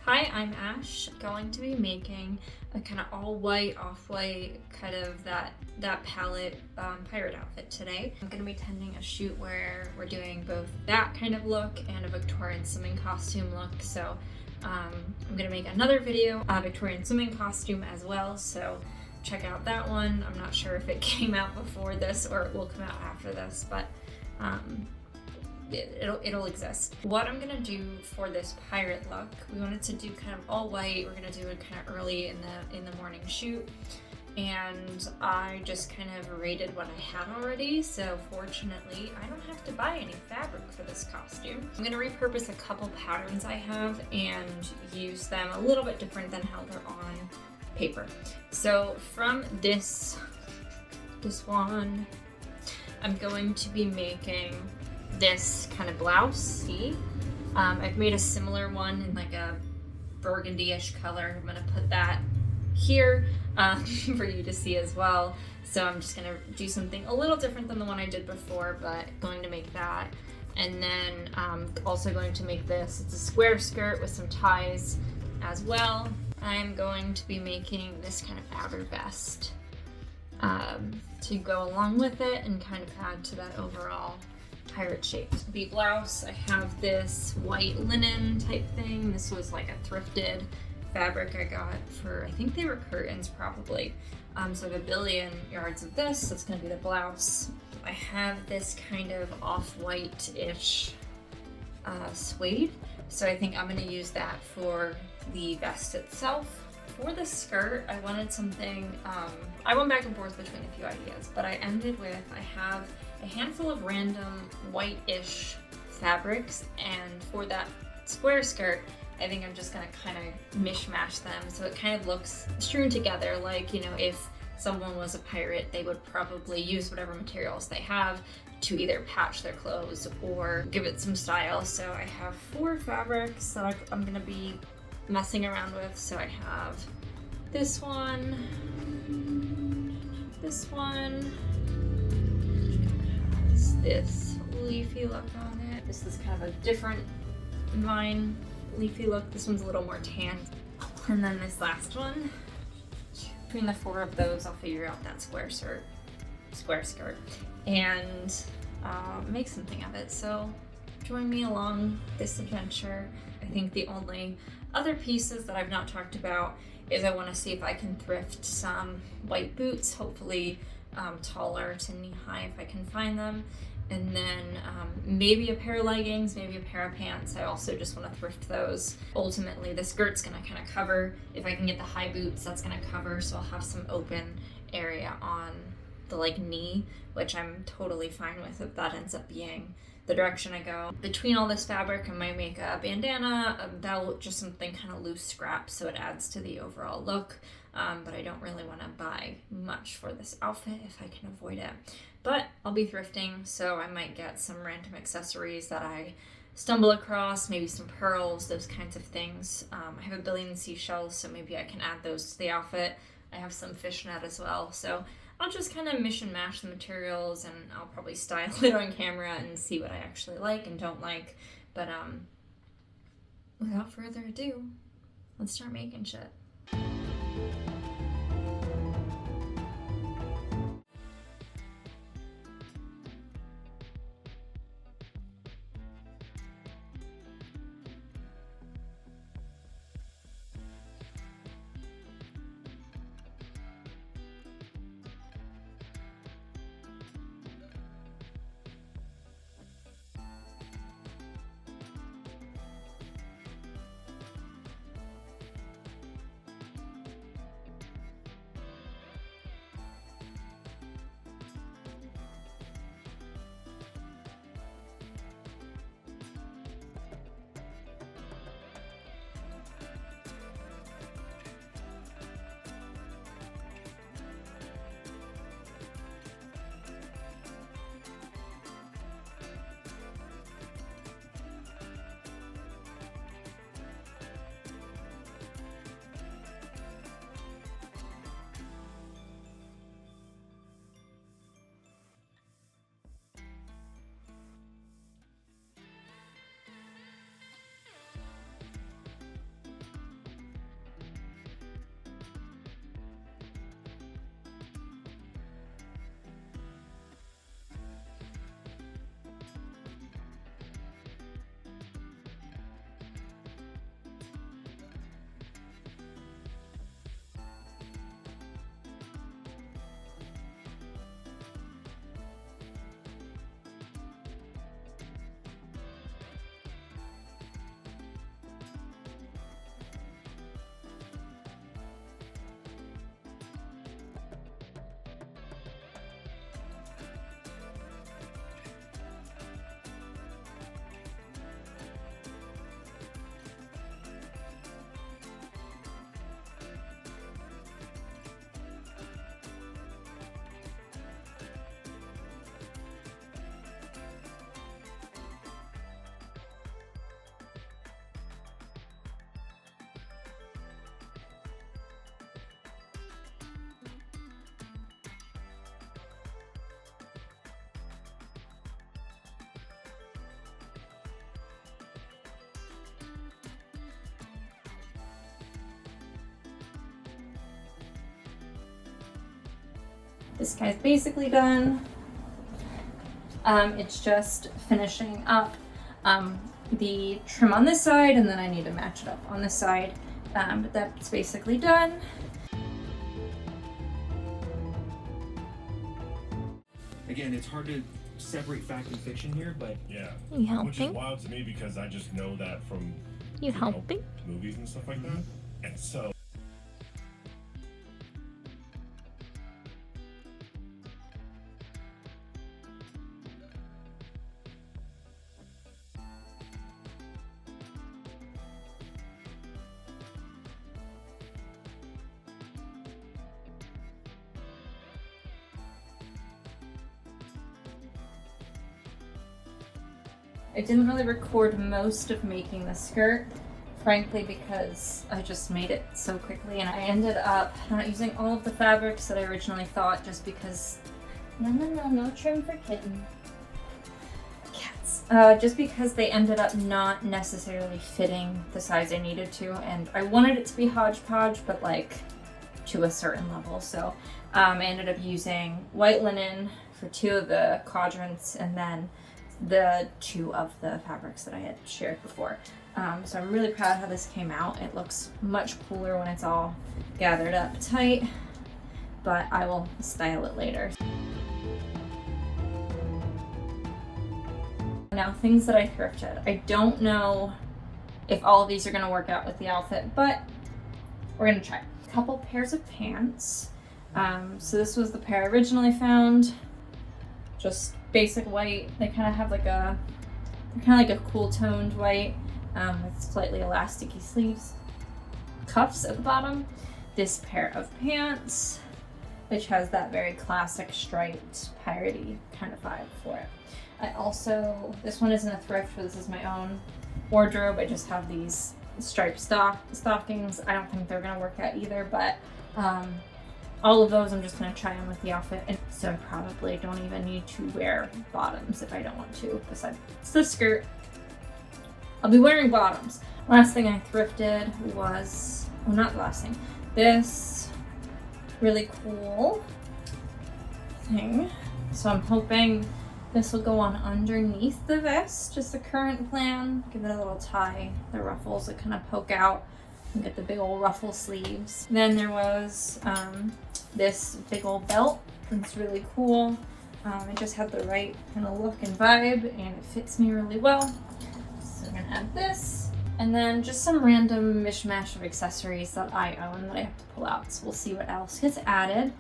Hi, I'm Ash. Going to be making a kind of all white, off-white, kind of that palette pirate outfit today. I'm going to be attending a shoot where we're doing both that kind of look and a Victorian swimming costume look. So I'm going to make another video, a Victorian swimming costume as well. So check out that one. I'm not sure if it came out before this or it will come out after this, but it'll exist. What I'm gonna do for this pirate look, we wanted to do kind of all white. We're gonna do it kind of early in the morning shoot, and I just kind of rated what I had already. So fortunately, I don't have to buy any fabric for this costume. I'm gonna repurpose a couple patterns I have and use them a little bit different than how they're on paper. So from this one, I'm going to be making this kind of blouse. See, I've made a similar one in like a burgundy-ish color. I'm gonna put that here for you to see as well. So I'm just gonna do something a little different than the one I did before, but going to make that. And then also going to make this. It's a square skirt with some ties as well. I'm going to be making this kind of outer vest to go along with it and kind of add to that overall pirate shape. The blouse, I have this white linen type thing. This was like a thrifted fabric I got for, I think they were curtains probably. So I have a billion yards of this. That's gonna be the blouse. I have this kind of off-white-ish suede. So I think I'm gonna use that for the vest itself. For the skirt, I wanted something, I went back and forth between a few ideas, but I ended with, I have a handful of random white-ish fabrics, and for that square skirt, I think I'm just gonna kind of mishmash them so it kind of looks strewn together, like, you know, if someone was a pirate, they would probably use whatever materials they have to either patch their clothes or give it some style. So I have 4 fabrics that I'm gonna be messing around with. So I have this one, has this leafy look on it. This is kind of a different vine leafy look. This one's a little more tan. And then this last one, between the 4 of those, I'll figure out that square skirt and make something of it. So join me along this adventure. I think the only other pieces that I've not talked about is I want to see if I can thrift some white boots, hopefully taller to knee-high if I can find them, and then maybe a pair of leggings, maybe a pair of pants. I also just want to thrift those. Ultimately, the skirt's gonna kind of cover. If I can get the high boots, that's gonna cover, so I'll have some open area on the like knee, which I'm totally fine with if that ends up being the direction I go. Between all this fabric, I might make a bandana, a belt, just something kind of loose scrap so it adds to the overall look. But I don't really want to buy much for this outfit if I can avoid it. But I'll be thrifting, so I might get some random accessories that I stumble across, maybe some pearls, those kinds of things. I have a billion seashells, so maybe I can add those to the outfit. I have some fishnet as well, so I'll just kind of mish and mash the materials, and I'll probably style it on camera and see what I actually like and don't like. But without further ado, let's start making shit. This guy's basically done. It's just finishing up the trim on this side, and then I need to match it up on this side, but that's basically done. Again, it's hard to separate fact and fiction here, but yeah, You helping? which is wild to me because I just know that from You helping? movies and stuff like that, and so. I didn't really record most of making the skirt, frankly, because I just made it so quickly, and I ended up not using all of the fabrics that I originally thought, just because no trim for kitten. Cats. Just because they ended up not necessarily fitting the size I needed to, and I wanted it to be hodgepodge, but like to a certain level. So I ended up using white linen for 2 of the quadrants, and then the 2 of the fabrics that I had shared before. So I'm really proud how this came out. It looks much cooler when it's all gathered up tight, but I will style it later. Now, things that I thrifted. I don't know if all of these are gonna work out with the outfit, but we're gonna try. A couple pairs of pants. So this was the pair I originally found. Just basic white. They kind of have like a cool toned white with slightly elasticy sleeves. Cuffs at the bottom. This pair of pants, which has that very classic striped piratey kind of vibe for it. I also, this one isn't a thrift, but this is my own wardrobe. I just have these striped stockings. I don't think they're gonna work out either, but all of those I'm just gonna try on with the outfit, and so I probably don't even need to wear bottoms if I don't want to, besides the skirt. I'll be wearing bottoms. Last thing I thrifted was, well, not the last thing, this really cool thing. So I'm hoping this will go on underneath the vest, just the current plan. Give it a little tie, the ruffles that kind of poke out, and get the big old ruffle sleeves. Then there was this big old belt. It's really cool. It just had the right kind of look and vibe, and it fits me really well. So I'm gonna add this, and then just some random mishmash of accessories that I own that I have to pull out. So we'll see what else gets added.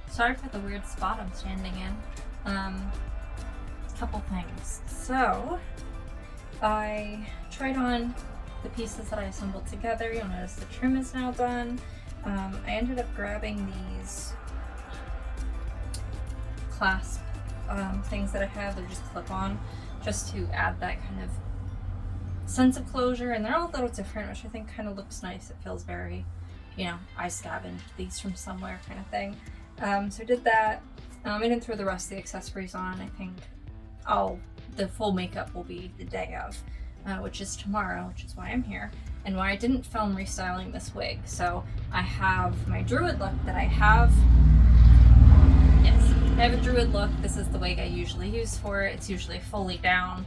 Sorry for the weird spot I'm standing in. Couple things. So, I tried on the pieces that I assembled together. You'll notice the trim is now done. I ended up grabbing these clasp things that I have. They're just clip-on, just to add that kind of sense of closure. And they're all a little different, which I think kind of looks nice. It feels very, you know, I scavenged these from somewhere kind of thing. So I did that. I didn't throw the rest of the accessories on. I think the full makeup will be the day of, which is tomorrow, which is why I'm here, and why I didn't film restyling this wig. So I have my druid look that I have. Yes, I have a druid look. This is the wig I usually use for it. It's usually fully down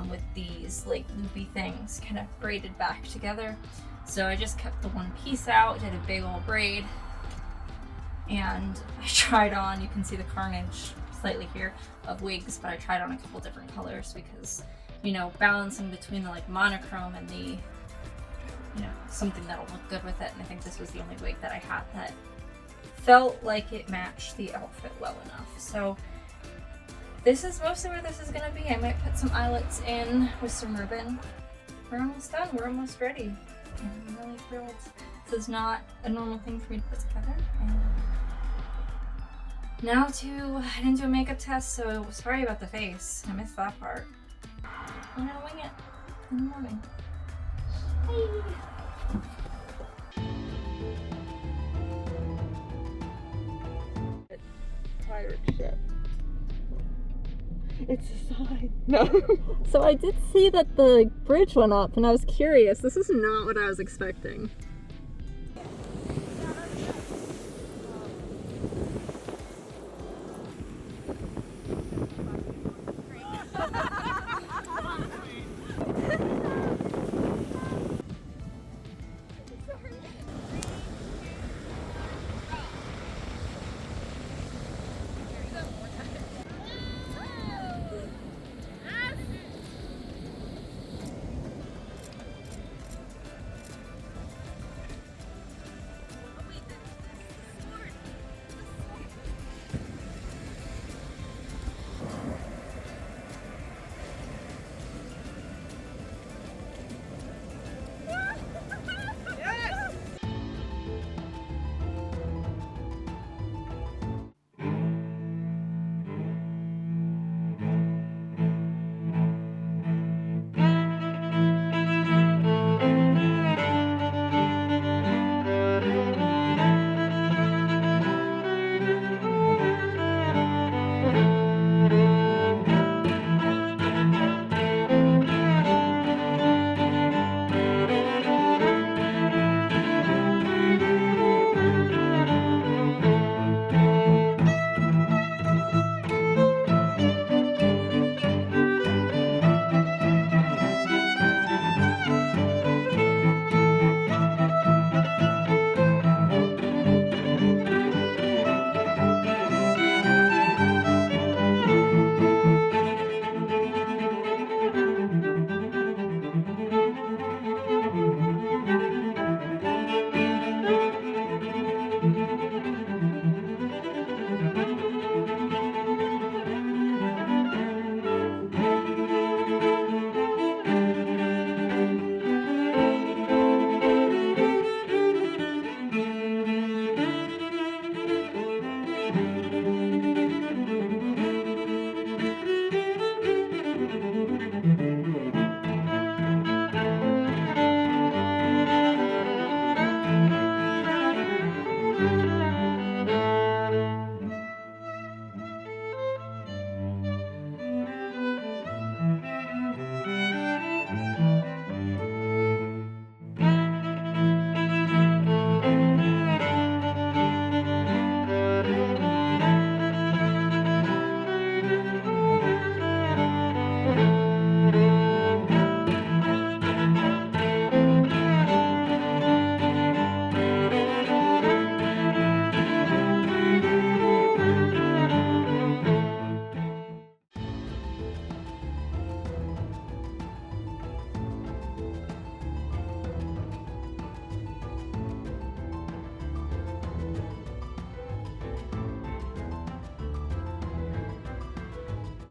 with these like loopy things kind of braided back together. So I just kept the one piece out, did a big old braid, and I tried on, you can see the carnage slightly here of wigs, but I tried on a couple different colors because, you know, balancing between the like monochrome and the, you know, something that'll look good with it. And I think this was the only wig that I had that felt like it matched the outfit well enough. So this is mostly where this is gonna be. I might put some eyelets in with some ribbon. We're almost done. We're almost ready. I'm really thrilled. This is not a normal thing for me to put together. And now I didn't do a makeup test, so sorry about the face. I missed that part. I'm gonna wing it in the morning. Hey. Pirate ship. It's a sign. No. So I did see that the bridge went up and I was curious. This is not what I was expecting.